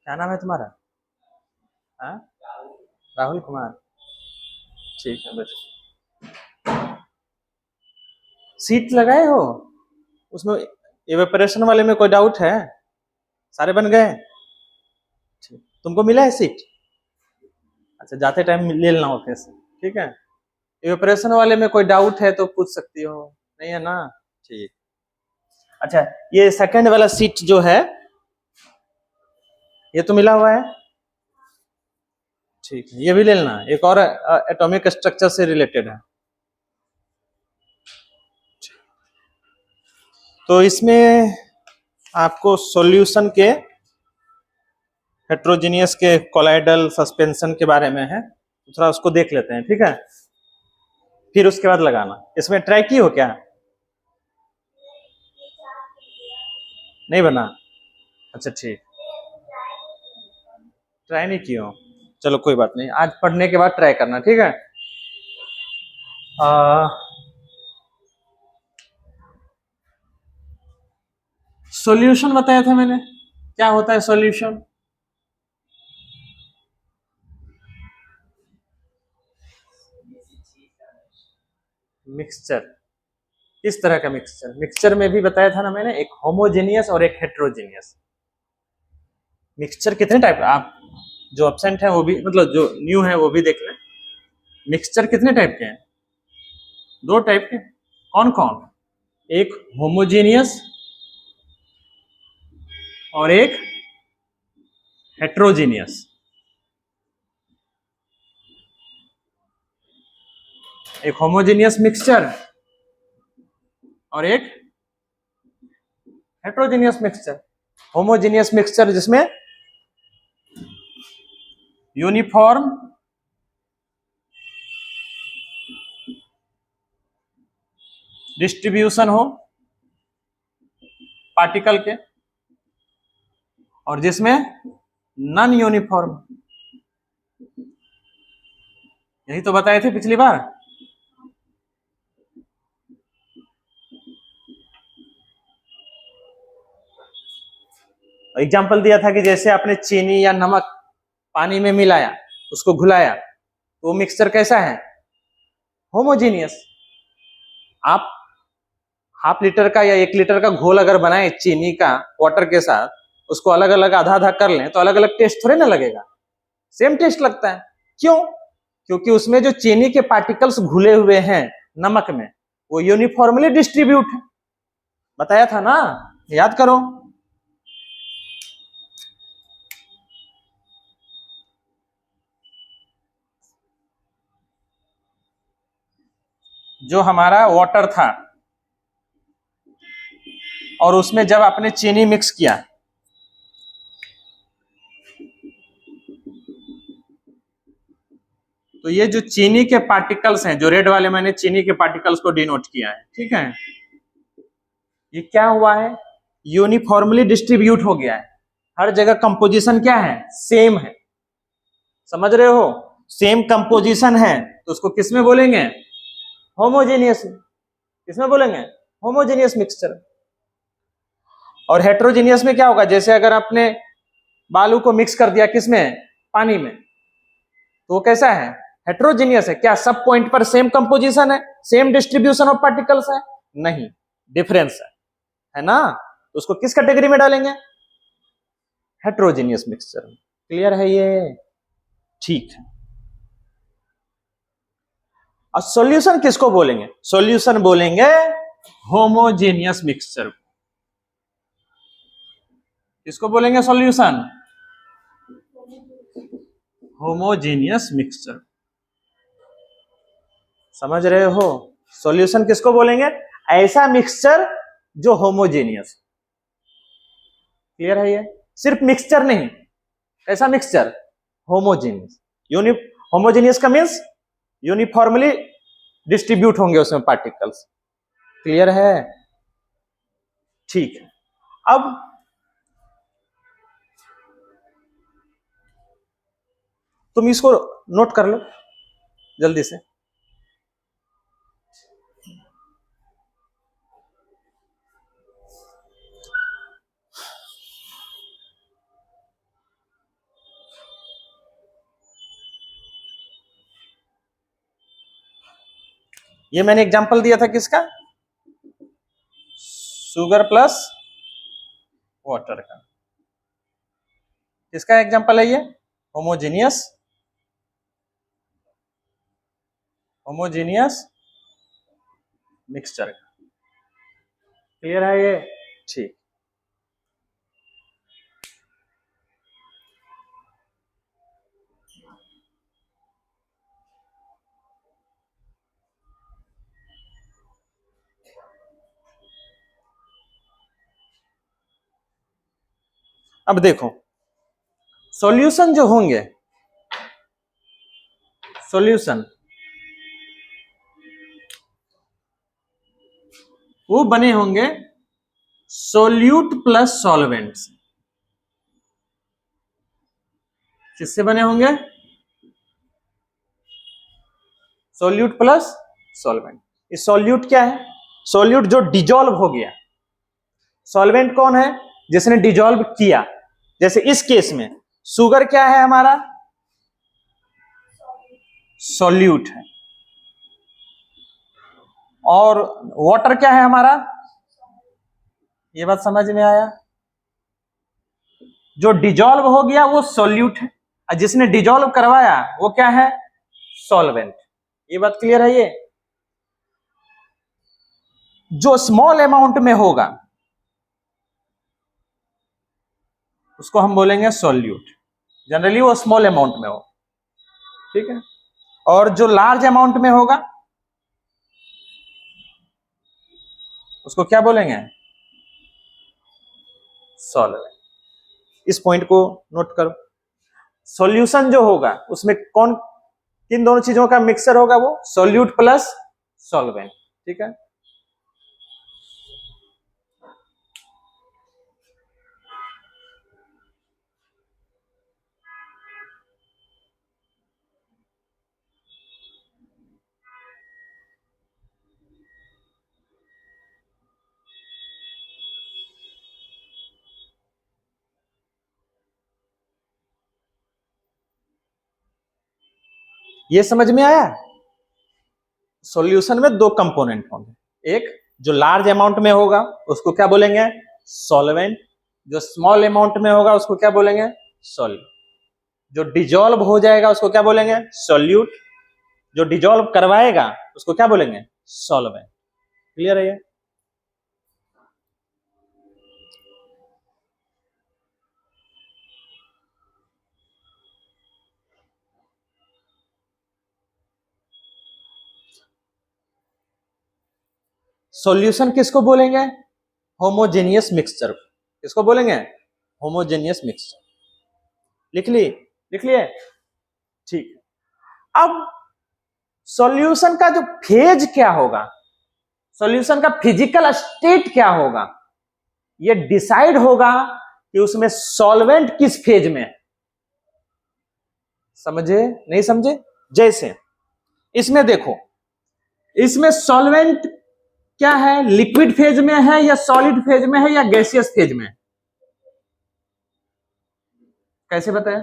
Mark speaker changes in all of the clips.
Speaker 1: क्या नाम है तुम्हारा? हाँ, राहुल कुमार। ठीक है बेटा। सीट लगाए हो उसमें? इवेपोरेशन वाले में कोई डाउट है? सारे बन गए? ठीक, तुमको मिला है सीट? अच्छा, जाते टाइम ले लेना ऑफिस से, ठीक है। इवेपोरेशन वाले में कोई डाउट है तो पूछ सकती हो, नहीं है ना? ठीक। अच्छा, ये सेकंड वाला सीट जो है ये तो मिला हुआ है, ठीक है, ये भी ले लेना। एक और एटॉमिक स्ट्रक्चर से रिलेटेड है। तो इसमें आपको सॉल्यूशन के हेट्रोजीनियस के कोलाइडल सस्पेंशन के बारे में है, थोड़ा उसको देख लेते हैं, ठीक है। फिर उसके बाद लगाना। इसमें ट्राई की हो क्या? नहीं बना? अच्छा ठीक, ट्राई नहीं की हो, चलो कोई बात नहीं, आज पढ़ने के बाद ट्राई करना, ठीक है। सॉल्यूशन बताया था मैंने, क्या होता है सॉल्यूशन? मिक्सचर। किस तरह का मिक्सचर? मिक्सचर में भी बताया था ना मैंने, एक होमोजेनियस और एक हेट्रोजेनियस। मिक्सचर कितने टाइप का, आप जो एब्सेंट है वो भी, मतलब जो न्यू है वो भी देख लें। मिक्सचर कितने टाइप के हैं? दो टाइप के। कौन कौन? एक होमोजेनियस और एक हेट्रोजेनियस। एक होमोजेनियस मिक्सचर और एक हेट्रोजेनियस मिक्सचर। होमोजेनियस मिक्सचर जिसमें यूनिफॉर्म डिस्ट्रीब्यूशन हो पार्टिकल के, और जिसमें नॉन यूनिफॉर्म। यही तो बताए थे पिछली बार। एग्जाम्पल दिया था कि जैसे आपने चीनी या नमक पानी में मिलाया, उसको घुलाया, तो वो मिक्सचर कैसा है? होमोजीनियस। आप हाफ लीटर का या 1 लीटर का घोल अगर बनाए चीनी का वाटर के साथ, उसको अलग अलग आधा आधा कर लें तो अलग अलग टेस्ट थोड़े ना लगेगा, सेम टेस्ट लगता है। क्यों? क्योंकि उसमें जो चीनी के पार्टिकल्स घुले हुए हैं नमक में, वो यूनिफॉर्मली डिस्ट्रीब्यूट है। बताया था ना, याद करो। जो हमारा वाटर था और उसमें जब आपने चीनी मिक्स किया, तो ये जो चीनी के पार्टिकल्स हैं, जो रेड वाले मैंने चीनी के पार्टिकल्स को डिनोट किया है, ठीक है, ये क्या हुआ है? यूनिफॉर्मली डिस्ट्रीब्यूट हो गया है। हर जगह कंपोजिशन क्या है? सेम है। समझ रहे हो? सेम कंपोजिशन है तो उसको किस में बोलेंगे? होमोजेनियस। किसमें बोलेंगे? Homogeneous mixture. और हेट्रोजेनियस में क्या होगा? जैसे अगर आपने बालू को मिक्स कर दिया किसमें? पानी में, तो वो कैसा है? हेट्रोजेनियस है। क्या सब पॉइंट पर सेम कंपोजिशन है, सेम डिस्ट्रीब्यूशन ऑफ पार्टिकल्स है? नहीं, डिफरेंस है ना? तो उसको किस कैटेगरी में डालेंगे? Heterogeneous mixture. क्लियर है ये? ठीक है। और सॉल्यूशन किसको बोलेंगे? सॉल्यूशन बोलेंगे होमोजेनियस मिक्सचर। किसको बोलेंगे सॉल्यूशन? Homogeneous mixture. समझ रहे हो? सॉल्यूशन किसको बोलेंगे? ऐसा मिक्सचर जो होमोजेनियस। क्लियर है ये? सिर्फ मिक्सचर नहीं, ऐसा मिक्सचर होमोजेनियस। यूनि होमोजेनियस का मीन्स यूनिफॉर्मली डिस्ट्रीब्यूट होंगे उसमें पार्टिकल्स। क्लियर है? ठीक है। अब तुम इसको नोट कर लो जल्दी से। ये मैंने एग्जांपल दिया था किसका, शुगर प्लस वाटर का। किसका एग्जांपल है ये, होमोजेनियस मिक्सचर का। क्लियर है ये, ठीक। अब देखो सॉल्यूशन जो होंगे, सॉल्यूशन वो बने होंगे सोल्यूट प्लस सॉल्वेंट से। किससे बने होंगे, सोल्यूट प्लस सॉल्वेंट। ये सोल्यूट क्या है, सोल्यूट जो डिजोल्व हो गया। सॉल्वेंट कौन है, जिसने डिजोल्व किया। जैसे इस केस में शुगर क्या है हमारा, सोल्यूट है, और वाटर क्या है हमारा। ये बात समझ में आया, जो डिजोल्व हो गया वो सोल्यूट है, और जिसने डिजोल्व करवाया वो क्या है, सॉल्वेंट। ये बात क्लियर है। ये जो स्मॉल अमाउंट में होगा उसको हम बोलेंगे सोल्यूट, जनरली वो स्मॉल अमाउंट में हो, ठीक है। और जो लार्ज अमाउंट में होगा उसको क्या बोलेंगे, सॉल्वेंट। इस पॉइंट को नोट करो। सॉल्यूशन जो होगा उसमें कौन किन दोनों चीजों का मिक्सचर होगा, वो सोल्यूट प्लस सॉल्वेंट, ठीक है। ये समझ में आया। सॉल्यूशन में दो कंपोनेंट होंगे, एक जो लार्ज अमाउंट में होगा उसको क्या बोलेंगे, सॉल्वेंट। जो स्मॉल अमाउंट में होगा उसको क्या बोलेंगे, सॉल्यूट। जो डिजोल्व हो जाएगा उसको क्या बोलेंगे, सॉल्यूट। जो डिजोल्व करवाएगा उसको क्या बोलेंगे, सॉल्वेंट। क्लियर है ये। सॉल्यूशन किसको बोलेंगे, होमोजेनियस मिक्सचर। किसको बोलेंगे, होमोजेनियस मिक्सचर। लिख लिए, ठीक। अब सॉल्यूशन का जो फेज क्या होगा, सॉल्यूशन का फिजिकल स्टेट क्या होगा, ये डिसाइड होगा कि उसमें सॉल्वेंट किस फेज में है। समझे नहीं समझे। जैसे इसमें देखो, इसमें सॉल्वेंट क्या है, लिक्विड फेज में है या सॉलिड फेज में है या गैसियस फेज में है, कैसे बताया।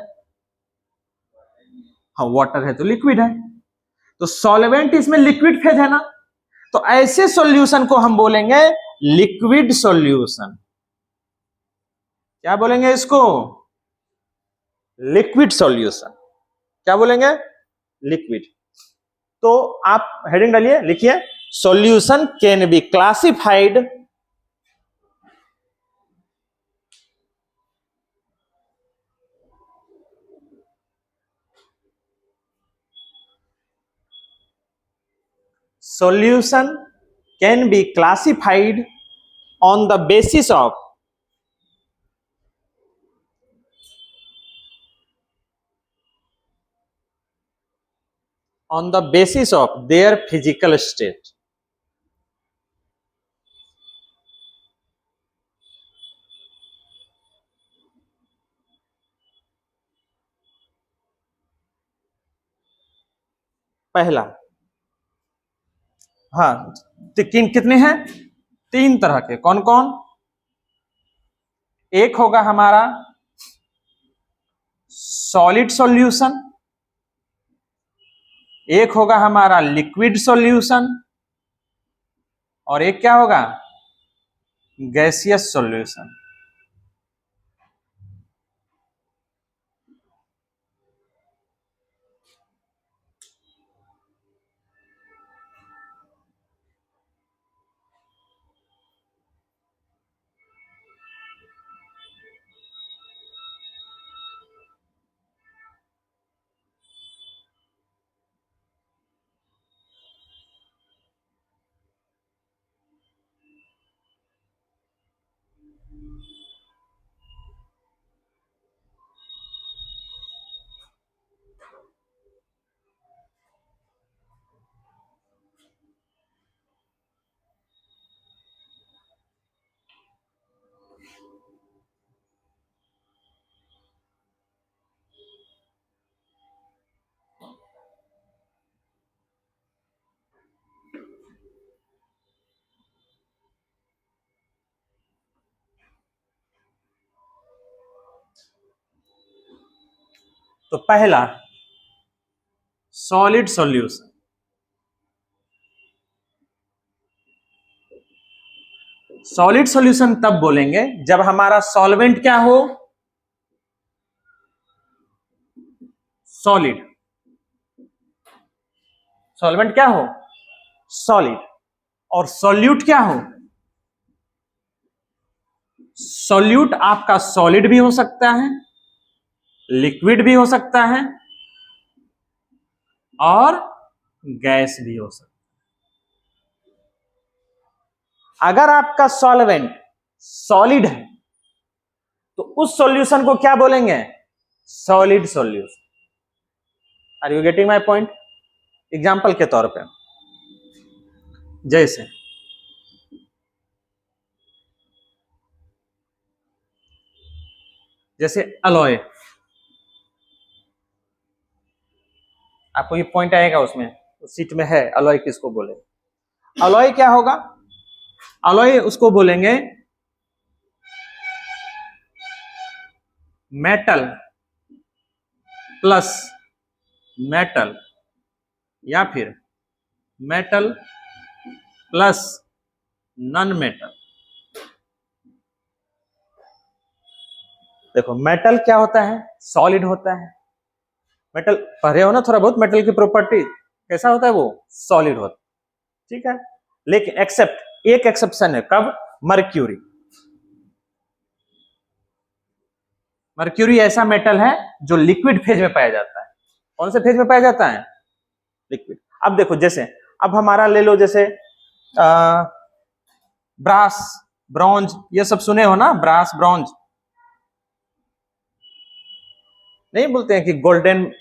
Speaker 1: हाँ वाटर है तो लिक्विड है, तो सॉल्वेंट इसमें लिक्विड फेज है ना, तो ऐसे सॉल्यूशन को हम बोलेंगे लिक्विड सॉल्यूशन। क्या बोलेंगे इसको, लिक्विड सॉल्यूशन। क्या बोलेंगे, लिक्विड। तो आप हेडिंग डालिए, लिखिए solution can be classified solution can be classified on the basis of their physical state। पहला, हाँ कितने हैं, तीन तरह के। कौन कौन, एक होगा हमारा सॉलिड सॉल्यूशन, एक होगा हमारा लिक्विड सॉल्यूशन, और एक क्या होगा, गैसियस सॉल्यूशन। तो पहला सॉलिड सॉल्यूशन, सॉलिड सॉल्यूशन तब बोलेंगे जब हमारा सॉल्वेंट क्या हो, सॉलिड। सॉल्वेंट क्या हो, सॉलिड। और सॉल्यूट क्या हो, सॉल्यूट आपका सॉलिड भी हो सकता है, लिक्विड भी हो सकता है और गैस भी हो सकता है। अगर आपका सॉल्वेंट सॉलिड है तो उस सॉल्यूशन को क्या बोलेंगे, solid solution. Are you getting my point? Example के तौर पे, जैसे जैसे अलॉय, आपको ये पॉइंट आएगा उसमें, उस सीट में है अलॉय किसको बोले। अलॉय क्या होगा, अलॉय उसको बोलेंगे मेटल प्लस मेटल या फिर मेटल प्लस नॉन मेटल। देखो मेटल क्या होता है, सॉलिड होता है। मेटल पढ़े हो ना थोड़ा बहुत, मेटल की प्रॉपर्टी कैसा होता है, वो सॉलिड होता है, ठीक है। लेकिन एक्सेप्ट, एक एक्सेप्शन है, कब, मर्क्यूरी। मर्क्यूरी ऐसा मेटल है जो लिक्विड फेज में पाया जाता है। कौन से फेज में पाया जाता है, लिक्विड। अब देखो जैसे, अब हमारा ले लो जैसे ब्रास, ब्रॉन्ज, ये सब सुने हो ना, ब्रास ब्रॉन्ज। नहीं बोलते हैं कि गोल्डन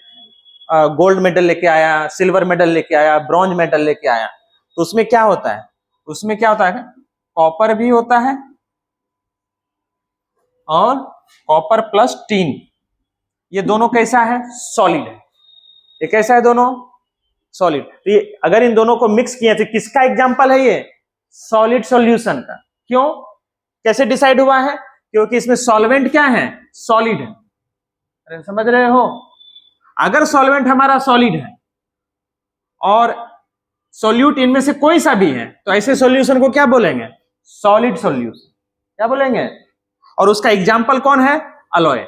Speaker 1: गोल्ड मेडल लेके आया, सिल्वर मेडल लेके आया, ब्रॉन्ज मेडल लेके आया। तो उसमें क्या होता है, उसमें क्या होता है, कॉपर भी होता है और कॉपर प्लस टीन, ये दोनों कैसा है, सॉलिड है। ये कैसा है, दोनों सॉलिड। तो ये अगर इन दोनों को मिक्स किया तो किसका एग्जांपल है ये, सॉलिड सॉल्यूशन का। क्यों, कैसे डिसाइड हुआ है, क्योंकि इसमें सॉल्वेंट क्या है, सॉलिड है। अरे समझ रहे हो, अगर सॉल्वेंट हमारा सॉलिड है और सॉल्यूट इनमें से कोई सा भी है तो ऐसे सॉल्यूशन को क्या बोलेंगे, सॉलिड सॉल्यूशन, क्या बोलेंगे। और उसका एग्जांपल कौन है, अलॉय।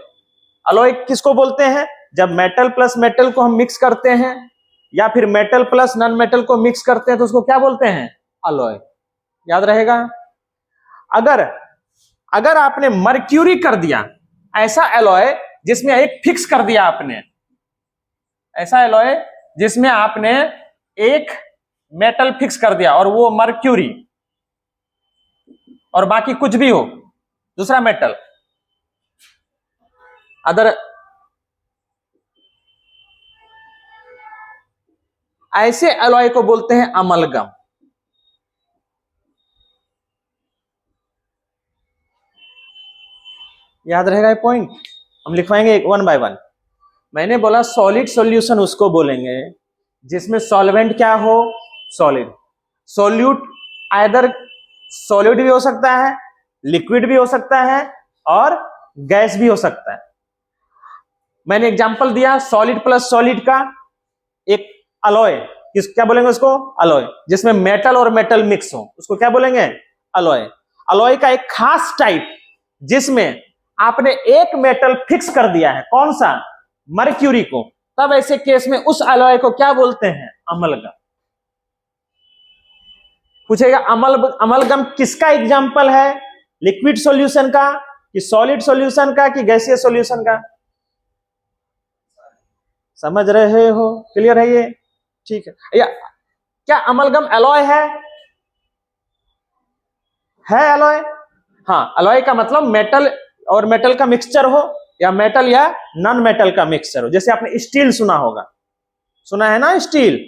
Speaker 1: अलॉय किसको बोलते हैं, जब मेटल प्लस मेटल को हम मिक्स करते हैं या फिर मेटल प्लस नॉन मेटल को मिक्स करते हैं तो उसको क्या बोलते हैं, अलॉय। याद रहेगा। अगर अगर आपने मर्क्यूरी कर दिया, ऐसा अलॉय जिसमें एक फिक्स कर दिया आपने, ऐसा अलॉय जिसमें आपने एक मेटल फिक्स कर दिया और वो मर्क्यूरी, और बाकी कुछ भी हो दूसरा मेटल, अदर, ऐसे अलॉय को बोलते हैं अमलगम। याद रहेगा ये पॉइंट, हम लिखवाएंगे वन बाय वन। मैंने बोला सॉलिड सॉल्यूशन उसको बोलेंगे जिसमें सॉल्वेंट क्या हो, सॉलिड। सॉल्यूट आइदर सॉलिड भी हो सकता है, लिक्विड भी हो सकता है और गैस भी हो सकता है। मैंने एग्जांपल दिया सॉलिड प्लस सॉलिड का, एक अलॉय किस क्या बोलेंगे उसको? अलॉय। जिसमें मेटल और मेटल मिक्स हो उसको क्या बोलेंगे? अलॉय। अलॉय का एक खास टाइप जिसमें आपने एक मेटल फिक्स कर दिया है, कौन सा? मर्क्यूरी को, तब ऐसे केस में उस अलॉय को क्या बोलते हैं? अमलगम। पूछेगा अमलगम किसका एग्जाम्पल है? लिक्विड सॉल्यूशन का कि सॉलिड सॉल्यूशन का कि गैसीय सॉल्यूशन का? समझ रहे हो? क्लियर है ये? ठीक है। या क्या अमलगम अलॉय है? अलॉय? हाँ, अलॉय का मतलब मेटल और मेटल का मिक्सचर हो, या मेटल या नॉन मेटल का मिक्सचर हो। जैसे आपने स्टील सुना होगा, सुना है ना? स्टील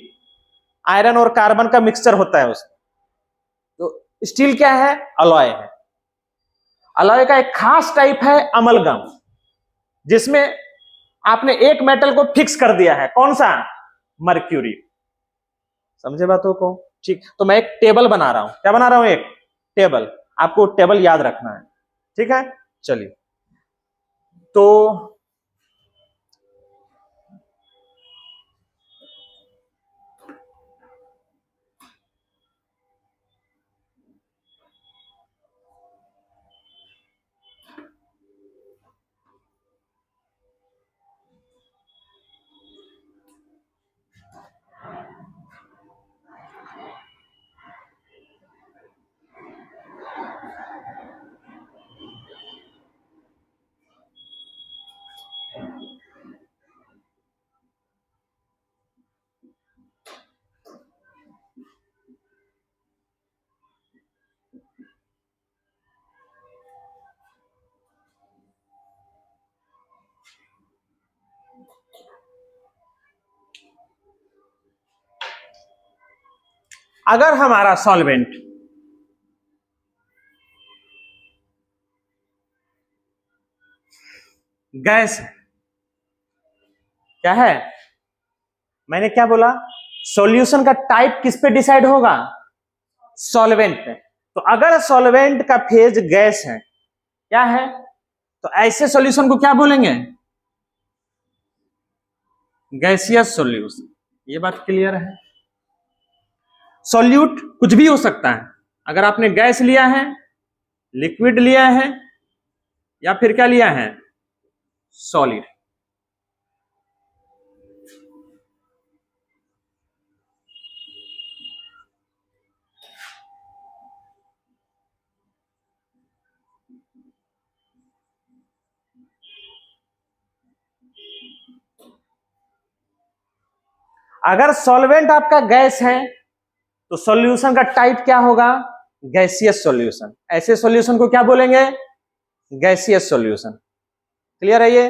Speaker 1: आयरन और कार्बन का मिक्सचर होता है उसमें, तो स्टील क्या है? अलॉय है। अलॉय का एक खास टाइप है अमलगम, जिसमें आपने एक मेटल को फिक्स कर दिया है, कौन सा? मर्क्यूरी। समझे बातों को? ठीक। तो मैं एक टेबल बना रहा हूं। क्या बना रहा हूं? एक टेबल। आपको टेबल याद रखना है, ठीक है? चलिए, तो अगर हमारा सॉल्वेंट गैस है, क्या है? मैंने क्या बोला? सॉल्यूशन का टाइप किस पे डिसाइड होगा? सॉल्वेंट पे। तो अगर सॉल्वेंट का फेज गैस है, क्या है, तो ऐसे सॉल्यूशन को क्या बोलेंगे? Gaseous solution. ये बात क्लियर है? सॉल्यूट कुछ भी हो सकता है। अगर आपने गैस लिया है, लिक्विड लिया है, या फिर क्या लिया है? सॉलिड। अगर सॉल्वेंट आपका गैस है तो सॉल्यूशन का टाइप क्या होगा? Gaseous solution. ऐसे सॉल्यूशन को क्या बोलेंगे? Gaseous solution. क्लियर है ये?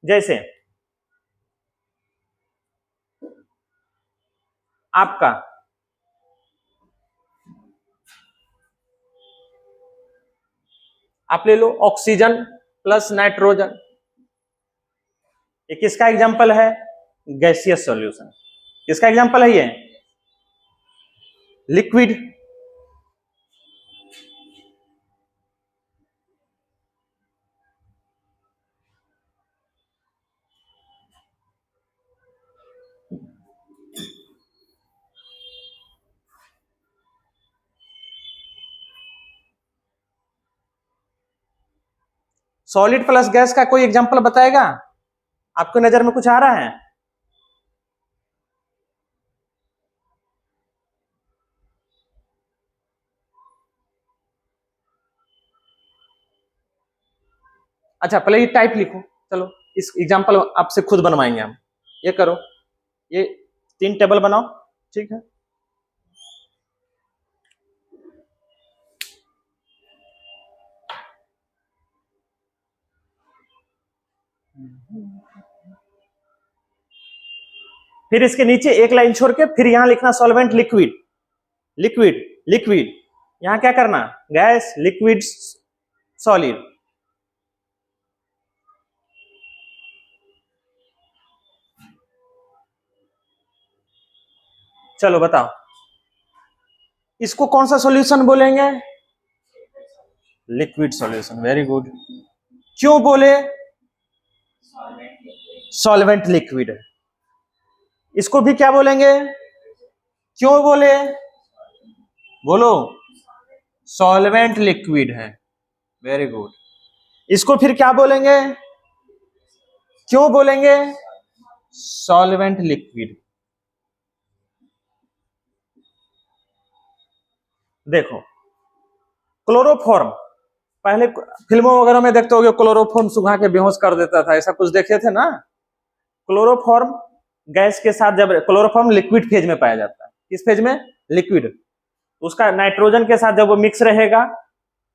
Speaker 1: जैसे आपका आप ले लो ऑक्सीजन प्लस नाइट्रोजन, ये किसका एग्जाम्पल है? Gaseous solution. किसका एग्जाम्पल है ये? लिक्विड। सॉलिड प्लस गैस का कोई एग्जाम्पल बताएगा? आपको नजर में कुछ आ रहा है? अच्छा, पहले ये टाइप लिखो। चलो, इस एग्जाम्पल आपसे खुद बनवाएंगे हम। ये करो, ये 3 टेबल बनाओ, ठीक है? फिर इसके नीचे एक लाइन छोड़ के फिर यहां लिखना सॉल्वेंट लिक्विड, लिक्विड, लिक्विड। यहां क्या करना? Gas, liquid, solid. चलो बताओ, इसको कौन सा सॉल्यूशन बोलेंगे? Liquid solution. Very good. क्यों बोले? सॉल्वेंट लिक्विड है। इसको भी क्या बोलेंगे? क्यों बोले? बोलो। सॉल्वेंट लिक्विड है। Very good. इसको फिर क्या बोलेंगे? क्यों बोलेंगे सॉल्वेंट लिक्विड? देखो, क्लोरोफॉर्म, पहले फिल्मों वगैरह में देखते होगे क्लोरोफॉर्म सुखा के बेहोश कर देता था, ऐसा कुछ देखे थे ना? क्लोरोफॉर्म गैस के साथ, जब क्लोरोफॉर्म लिक्विड फेज में पाया जाता है, किस फेज में? लिक्विड। उसका नाइट्रोजन के साथ जब वो मिक्स रहेगा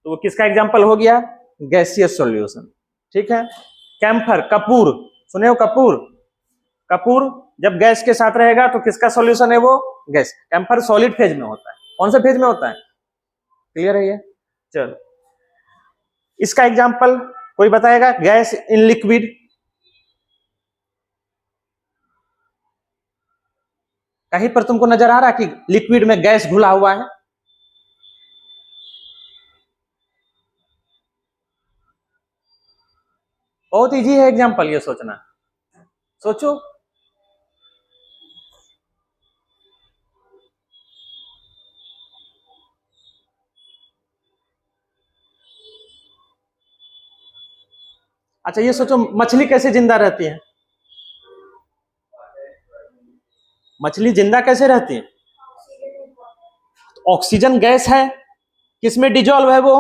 Speaker 1: तो वो किसका एग्जाम्पल हो गया? Gaseous solution. ठीक है। कैम्फर, कपूर, सुने हो कपूर? कपूर जब गैस के साथ रहेगा तो किसका सॉल्यूशन है वो? गैस। कैम्फर सॉलिड फेज में होता है। कौन से फेज में होता है? क्लियर है ये? चलो, इसका एग्जाम्पल कोई बताएगा? Gas in liquid. कहीं पर तुमको नजर आ रहा है कि लिक्विड में गैस घुला हुआ है? बहुत इजी है एग्जाम्पल ये सोचना। सोचो। अच्छा, ये सोचो, मछली कैसे जिंदा रहती है? मछली जिंदा कैसे रहती है? ऑक्सीजन गैस है, किसमें डिजोल्व है वो?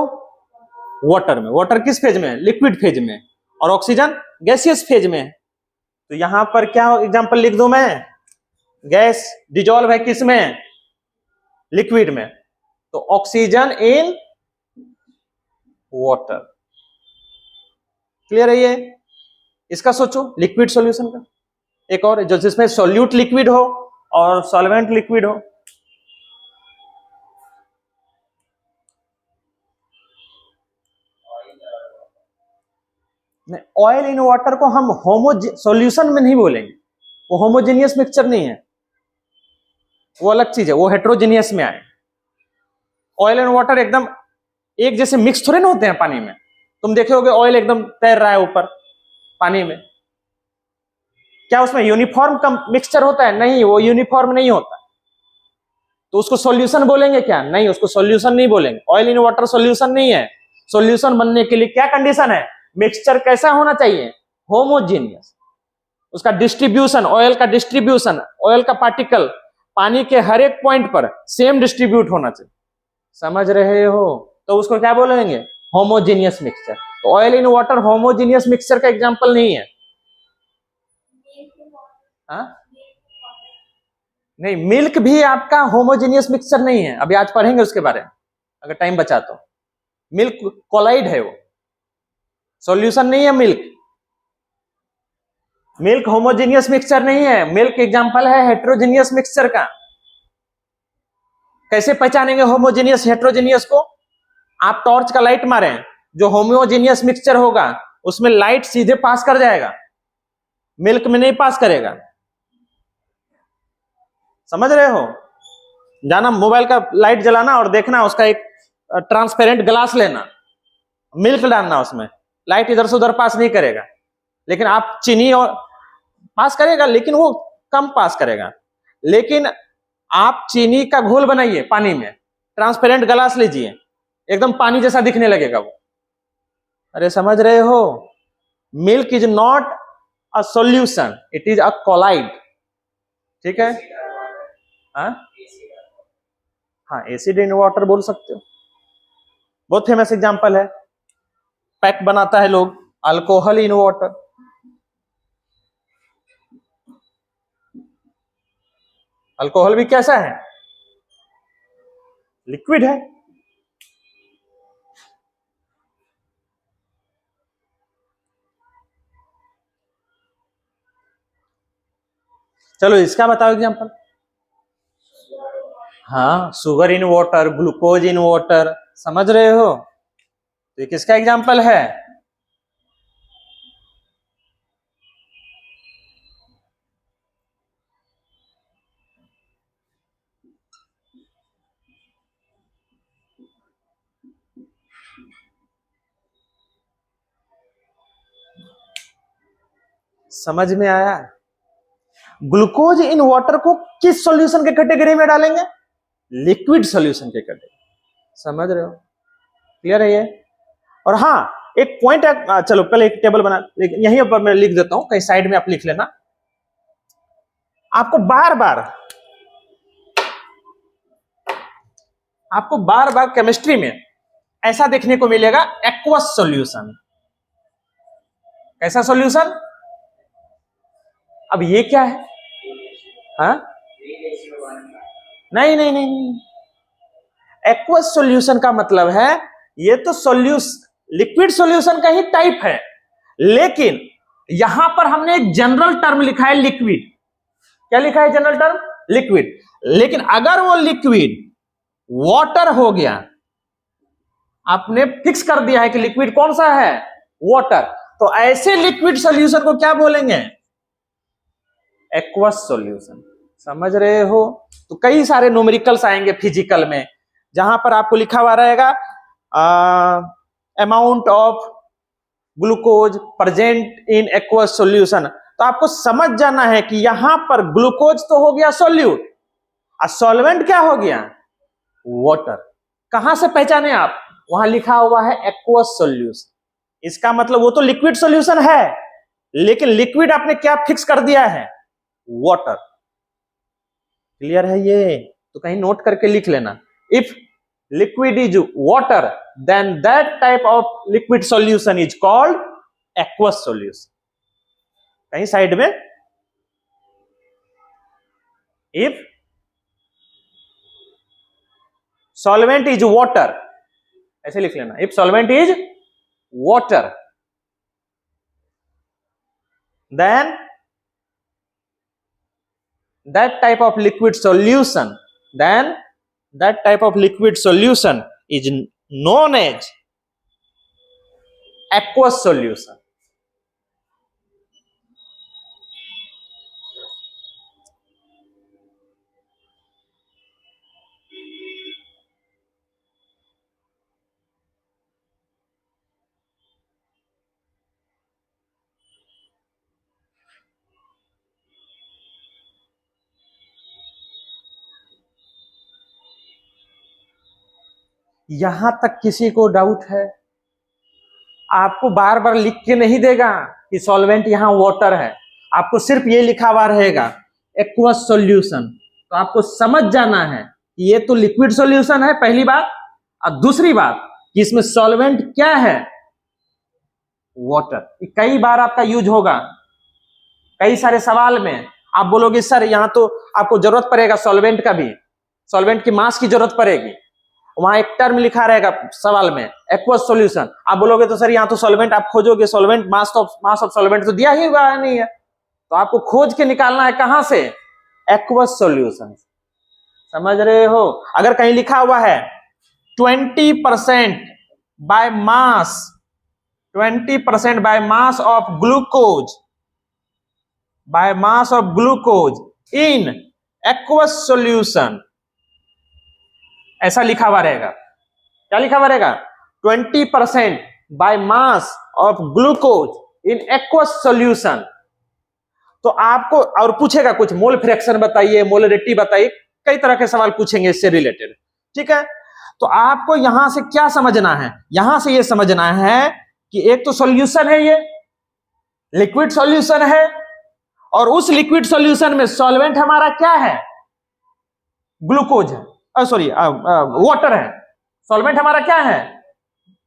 Speaker 1: वाटर में। वाटर किस फेज में है? लिक्विड फेज में। और ऑक्सीजन गैसियस फेज में है। तो यहां पर क्या एग्जांपल लिख दूं मैं? गैस डिजोल्व है किस में? लिक्विड में। तो ऑक्सीजन इन वाटर। क्लियर है ये? इसका सोचो, लिक्विड सॉल्यूशन का। एक और जो जिसमें सॉल्यूट लिक्विड हो और सॉल्वेंट लिक्विड हो। ऑयल इन वाटर को हम सॉल्यूशन में नहीं बोलेंगे, वो होमोजेनियस मिक्सचर नहीं है, वो अलग चीज है, वो हेट्रोजेनियस में आए। ऑयल एंड वाटर एकदम एक जैसे मिक्स थोड़े ना होते हैं पानी में। तुम देखे होगे ऑयल एकदम तैर रहा है ऊपर पानी में, क्या उसमें यूनिफॉर्म का मिक्सचर होता है? नहीं, वो यूनिफॉर्म नहीं होता। तो उसको सॉल्यूशन बोलेंगे क्या? नहीं, उसको सॉल्यूशन नहीं बोलेंगे। ऑयल इन वाटर सॉल्यूशन नहीं है। सॉल्यूशन बनने के लिए क्या कंडीशन है? मिक्सचर कैसा होना चाहिए? होमोजेनियस। उसका डिस्ट्रीब्यूशन, ऑयल का डिस्ट्रीब्यूशन, ऑयल का पार्टिकल पानी के हर एक पॉइंट पर सेम डिस्ट्रीब्यूट होना चाहिए। समझ रहे हो? तो उसको क्या बोलेंगे? Homogeneous mixture. तो oil in water homogeneous mixture का एग्जांपल नहीं है। हा? नहीं, मिल्क भी आपका होमोजेनियस मिक्सचर नहीं है। अभी आज पढ़ेंगे उसके बारे में अगर टाइम बचा तो। मिल्क कोलाइड है, वो सॉल्यूशन नहीं है। मिल्क मिल्क होमोजेनियस मिक्सचर नहीं है। मिल्क एग्जांपल है हेट्रोजेनियस मिक्सचर का। कैसे पहचानेंगे होमोजेनियस हेट्रोजेनियस को? आप टॉर्च का लाइट मारें, जो होमोजेनियस मिक्सचर होगा उसमें लाइट सीधे पास कर जाएगा, मिल्क में नहीं पास करेगा। समझ रहे हो? जाना मोबाइल का लाइट जलाना और देखना, उसका एक ट्रांसपेरेंट ग्लास लेना, मिल्क डालना उसमें, लाइट इधर से उधर पास नहीं करेगा। लेकिन आप चीनी और पास करेगा, लेकिन वो कम पास करेगा। लेकिन आप चीनी का घोल बनाइए पानी में, ट्रांसपेरेंट ग्लास लीजिए, एकदम पानी जैसा दिखने लगेगा वो। अरे समझ रहे हो? Milk is not a solution, it is a colloid. ठीक है? हाँ, हाँ, एसिड इन वाटर बोल सकते हो। बहुत फेमस एग्जांपल है, पैक बनाता है लोग, अल्कोहल इन वाटर। अल्कोहल भी कैसा है? लिक्विड है। चलो इसका बताओ एग्जांपल। हाँ, sugar in water, glucose in water. समझ रहे हो? तो ये किसका एग्जांपल है? समझ में आया? ग्लूकोज इन वाटर को किस सॉल्यूशन के कैटेगरी में डालेंगे? लिक्विड सॉल्यूशन के कैटेगरी। समझ रहे हो? क्लियर है ये? और हाँ, एक पॉइंट है, चलो पहले एक टेबल बना, यहीं पर मैं लिख देता हूं, कहीं साइड में आप लिख लेना। आपको बार बार केमिस्ट्री में ऐसा देखने को मिलेगा, एक्वस सॉल्यूशन। कैसा सॉल्यूशन? अब ये क्या है? हाँ, नहीं नहीं नहीं, एक्वस सॉल्यूशन का मतलब है ये तो लिक्विड सॉल्यूशन का ही टाइप है, लेकिन यहां पर हमने एक जनरल टर्म लिखा है लिक्विड। क्या लिखा है जनरल टर्म? लिक्विड। लेकिन अगर वो लिक्विड वाटर हो गया, आपने फिक्स कर दिया है कि लिक्विड कौन सा है? वाटर, तो ऐसे लिक्विड सॉल्यूशन को क्या बोलेंगे? Aqueous solution. समझ रहे हो? तो कई सारे न्यूमेरिकल्स आएंगे फिजिकल में, जहां पर आपको लिखा हुआ रहेगा amount of glucose present in aqueous solution. तो आपको समझ जाना है कि यहां पर ग्लूकोज तो हो गया सॉल्यूट, और सॉल्वेंट क्या हो गया? वाटर। कहां से पहचाने आप? वहां लिखा हुआ है एक्वस सॉल्यूशन। इसका मतलब वो तो लिक्विड सॉल्यूशन है, लेकिन लिक्विड आपने क्या फिक्स कर दिया है? वाटर। क्लियर है ये? तो कहीं नोट करके लिख लेना, if liquid is water then that type of liquid solution is called aqueous solution। कहीं साइड में, if solvent is water, ऐसे लिख लेना, if solvent is water then that type of liquid solution is known as aqueous solution। यहां तक किसी को doubt है? आपको बार बार लिख के नहीं देगा कि सॉल्वेंट यहां वाटर है, आपको सिर्फ ये लिखा हुआ रहेगा एक्वस सॉल्यूशन। तो आपको समझ जाना है कि ये तो लिक्विड सॉल्यूशन है, पहली बात, और दूसरी बात कि इसमें सॉल्वेंट क्या है? वाटर। कई बार आपका यूज होगा, कई सारे सवाल में आप बोलोगे सर यहां तो आपको जरूरत पड़ेगा सॉल्वेंट का भी, सॉल्वेंट की मास की जरूरत पड़ेगी, वहां एक टर्म लिखा रहेगा सवाल में एक्वस सॉल्यूशन। आप बोलोगे तो सर यहां तो सॉल्वेंट आप खोजोगे, सॉल्वेंट मास ऑफ सॉल्वेंट तो दिया ही हुआ है, नहीं है, तो आपको खोज के निकालना है कहां से? Aqueous solution. समझ रहे हो? अगर कहीं लिखा हुआ है 20% by mass, 20% by mass of glucose, by mass of glucose in aqueous solution, ऐसा लिखा हुआ रहेगा। क्या लिखा हुआ रहेगा? 20% by mass of glucose in aqueous solution. तो आपको और पूछेगा कुछ, मोल फ्रैक्शन बताइए, मोलरिटी बताइए, कई तरह के सवाल पूछेंगे इससे रिलेटेड। ठीक है, तो आपको यहां से क्या समझना है? यहां से ये समझना है कि एक तो सॉल्यूशन है, ये लिक्विड सॉल्यूशन है, और उस लिक्विड सॉल्यूशन में सॉल्वेंट हमारा क्या है? ग्लूकोज है, सॉरी वाटर है। सॉल्वेंट हमारा क्या है?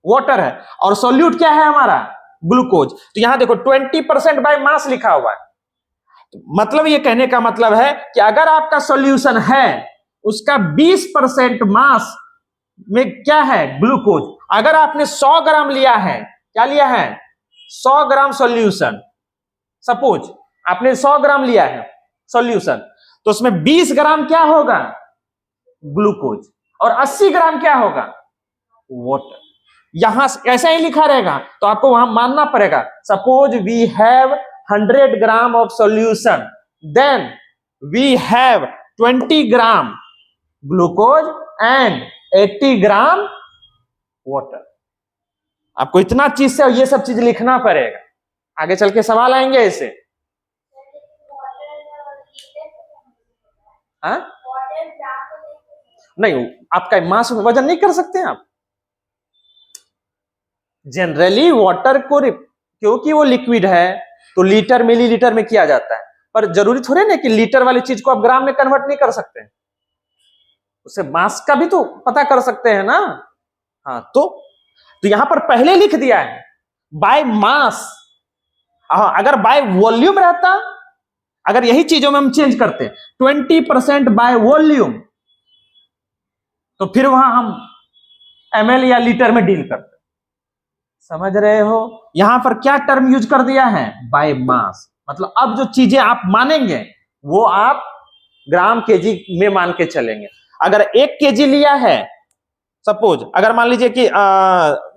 Speaker 1: वाटर है, और सॉल्यूट क्या है हमारा? ग्लूकोज। तो यहां देखो 20% बाय मास लिखा हुआ है, तो मतलब ये कहने का मतलब है कि अगर आपका सॉल्यूशन है, उसका 20% मास में क्या है? ग्लूकोज। अगर आपने 100 ग्राम लिया है, क्या लिया है? 100 ग्राम सॉल्यूशन, सपोज आपने 100 ग्राम लिया है सॉल्यूशन, तो उसमें 20 ग्राम क्या होगा? ग्लूकोज, और 80 ग्राम क्या होगा? वाटर। यहां ऐसा ही लिखा रहेगा, तो आपको वहां मानना पड़ेगा suppose we have 100 gram of solution, then we have 20 gram glucose and 80 gram water. आपको इतना चीज से ये सब चीज लिखना पड़ेगा, आगे चल के सवाल आएंगे ऐसे। हाँ नहीं, आपका मास वजन नहीं कर सकते आप। जनरली वाटर को क्योंकि वो लिक्विड है तो लीटर मिलीलीटर में किया जाता है, पर जरूरी थोड़े ना कि लीटर वाली चीज को आप ग्राम में कन्वर्ट नहीं कर सकते, उससे मास का भी तो पता कर सकते हैं ना। हाँ तो यहां पर पहले लिख दिया है बाय मास। अगर बाय वॉल्यूम रहता, अगर यही चीजों में हम चेंज करते 20% बाय वॉल्यूम, तो फिर वहां हम ml या लीटर में डील करते। समझ रहे हो? यहां पर क्या टर्म यूज कर दिया है? By mass. मतलब अब जो चीजें आप मानेंगे वो आप ग्राम केजी में मान के चलेंगे। अगर 1 केजी लिया है, सपोज अगर मान लीजिए कि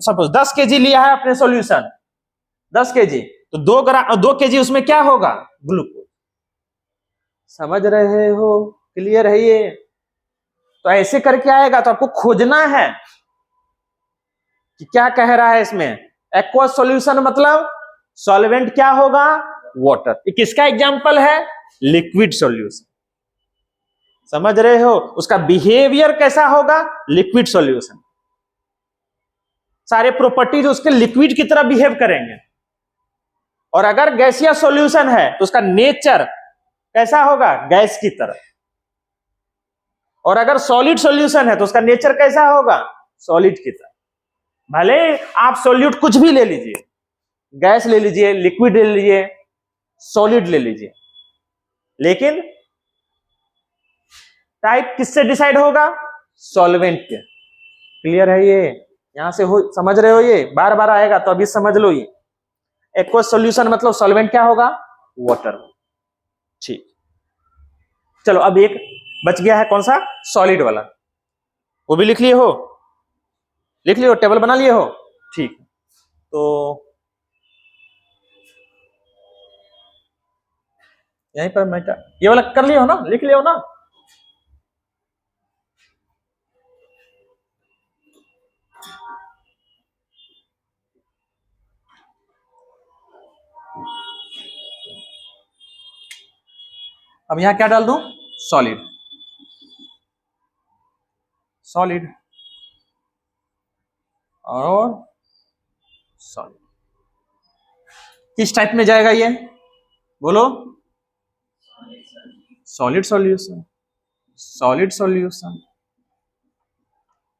Speaker 1: सपोज 10 केजी लिया है अपने सॉल्यूशन, 10 केजी, तो 2 केजी उसमें क्या होगा? ग्लूकोज। समझ रहे हो? क्लियर है ये? तो ऐसे करके आएगा तो आपको खोजना है कि क्या कह रहा है इसमें। एक्वस सॉल्यूशन मतलब सॉल्वेंट क्या होगा? वाटर। ये किसका एग्जांपल है? Liquid solution. समझ रहे हो? उसका बिहेवियर कैसा होगा? Liquid solution. सारे प्रॉपर्टीज उसके लिक्विड की तरह बिहेव करेंगे। और अगर गैसिया सॉल्यूशन है तो उसका नेचर कैसा होगा? गैस की तरह। और अगर सॉलिड सॉल्यूशन है तो उसका नेचर कैसा होगा? सॉलिड की तरह। भले आप सॉल्यूट कुछ भी ले लीजिए, गैस ले लीजिए, लिक्विड ले लीजिए, सॉलिड ले लीजिए, लेकिन टाइप किससे डिसाइड होगा? सॉल्वेंट के। क्लियर है ये? यहां से हो, समझ रहे हो? ये बार बार आएगा तो अभी समझ लो। ये एक्वस सॉल्यूशन मतलब सॉल्वेंट क्या होगा? वाटर। ठीक, चलो अब एक बच गया है, कौन सा? सॉलिड वाला। वो भी लिख लिए हो? लिख लिए हो? टेबल बना लिए हो? ठीक, तो यहीं पर मैं ये वाला कर लिए हो ना? लिख लिए हो ना? अब यहां क्या डाल दूं? सॉलिड। सॉलिड और सॉलिड किस टाइप में जाएगा ये? बोलो। सॉलिड सॉल्यूशन, सॉलिड सॉल्यूशन